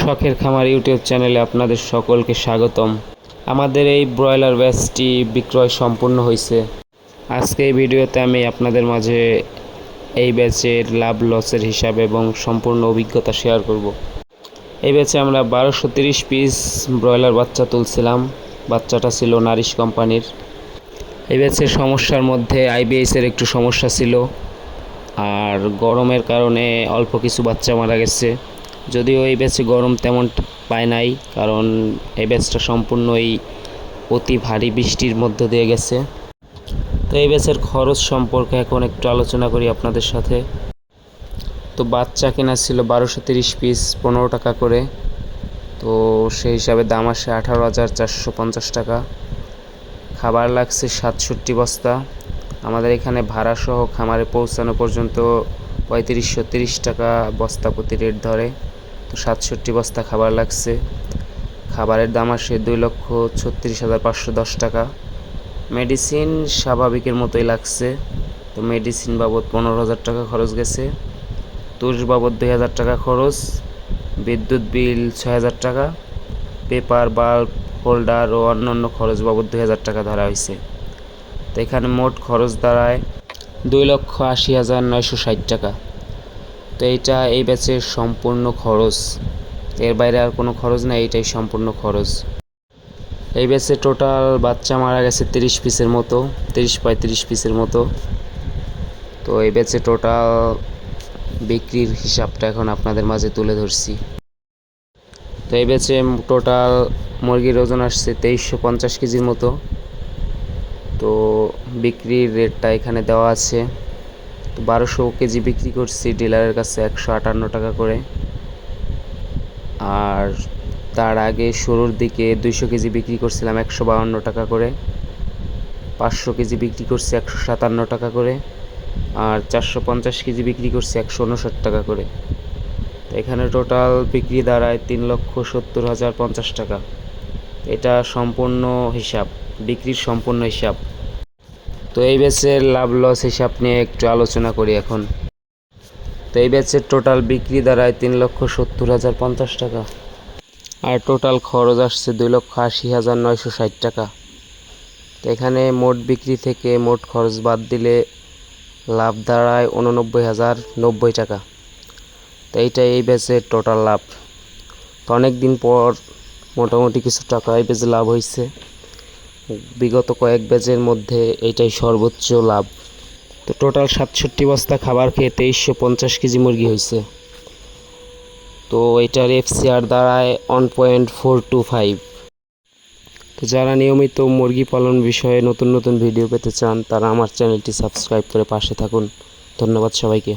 শখের খামার ইউটিউব চ্যানেলে আপনাদের সকলকে স্বাগতম। আমাদের এই ব্রয়লার ব্যাচটি বিক্রয় সম্পূর্ণ হয়েছে। আজকে এই ভিডিওতে আমি আপনাদের মাঝে এই ব্যাচের লাভ লসের হিসাব এবং সম্পূর্ণ অভিজ্ঞতা শেয়ার করব। এই ব্যাচে আমরা 1230 পিস ব্রয়লার বাচ্চা তুলছিলাম। বাচ্চাটা ছিল নারিশ কোম্পানির। এই ব্যাচের সমস্যার মধ্যে আইবিএসের একটু সমস্যা ছিল, আর গরমের কারণে অল্প কিছু বাচ্চা মারা গেছে। যদিও এই ব্যাচে গরম তেমন পায় নাই, কারণ এই ব্যাচটা সম্পূর্ণই অতি ভারী বৃষ্টির মধ্য দিয়ে গেছে। তো এই ব্যাচের খরচ সম্পর্কে এখন একটু আলোচনা করি আপনাদের সাথে। তো বাচ্চা কেনা ছিল 1230 পিস 15 টাকা করে। তো সেই হিসাবে দাম আসে 18,450 টাকা। খাবার লাগছে 67 বস্তা। আমাদের এখানে ভাড়া সহ খামারে পৌঁছানো পর্যন্ত 3530 টাকা বস্তা প্রতি রেট ধরে। তো 67 বস্তা খাবার লাগছে। খাবারের দাম আসে 2,36,510 টাকা। মেডিসিন স্বাভাবিকের মতোই লাগছে। তো মেডিসিন বাবদ 15,000 টাকা খরচ গেছে। তুষ বাবদ 2,000 টাকা খরচ। বিদ্যুৎ বিল 6,000 টাকা। পেপার, বাল্ব, হোল্ডার ও অন্যান্য খরচ বাবদ 2,000 টাকা ধরা হয়েছে। তো এখানে মোট খরচ দাঁড়ায় 2,80,960 টাকা। তো এইটা এই ব্যাচের সম্পূর্ণ খরচ। এর বাইরে আর কোনো খরচ নেই, এইটাই সম্পূর্ণ খরচ। এই ব্যাচে টোটাল বাচ্চা মারা গেছে 30 পিসের মতো, 30-35 পিসের মতো। তো এই ব্যাচে টোটাল বিক্রির হিসাবটা এখন আপনাদের মাঝে তুলে ধরছি। তো এই ব্যাচে টোটাল মুরগির ওজন আসছে 2350 কেজির মতো। তো বিক্রির রেটটা এখানে দেওয়া আছে। তো 1200 কেজি বিক্রি করছি ডিলারের কাছে 158 টাকা করে। আর তার আগে শুরুর দিকে 200 কেজি বিক্রি করছিলাম 152 টাকা করে। 500 কেজি বিক্রি করছি 157 টাকা করে। আর 450 কেজি বিক্রি করছি 159 টাকা করে। তো এখানে টোটাল বিক্রি দাঁড়ায় 3,70,050 টাকা। এটা সম্পূর্ণ হিসাব, বিক্রির সম্পূর্ণ হিসাব। তো এই ব্যাচের লাভ লস হিসাব নিয়ে একটু আলোচনা করি এখন। তো এই ব্যাচের টোটাল বিক্রি দাঁড়ায় 3,70,050 টাকা। আর টোটাল খরচ আসছে 2,80,960 টাকা। তো এখানে মোট বিক্রি থেকে মোট খরচ বাদ দিলে লাভ দাঁড়ায় 89,090 টাকা। তো এইটাই এই ব্যাচের টোটাল লাভ। তো অনেক দিন পর মোটামুটি কিছু টাকা এই ব্যাচে লাভ হয়েছে। বিগত কয়েক ব্যাচের মধ্যে এইটাই সর্বোচ্চ লাভ। তো টোটাল 67 বস্তা খাবার খেয়ে 2350 কেজি মুরগি হয়েছে। তো এটার এফসিআর দাঁড়ায় 1.425। তো যারা নিয়মিত মুরগি পালন বিষয়ে নতুন নতুন ভিডিও পেতে চান, তারা আমার চ্যানেলটি সাবস্ক্রাইব করে পাশে থাকুন। ধন্যবাদ সবাইকে।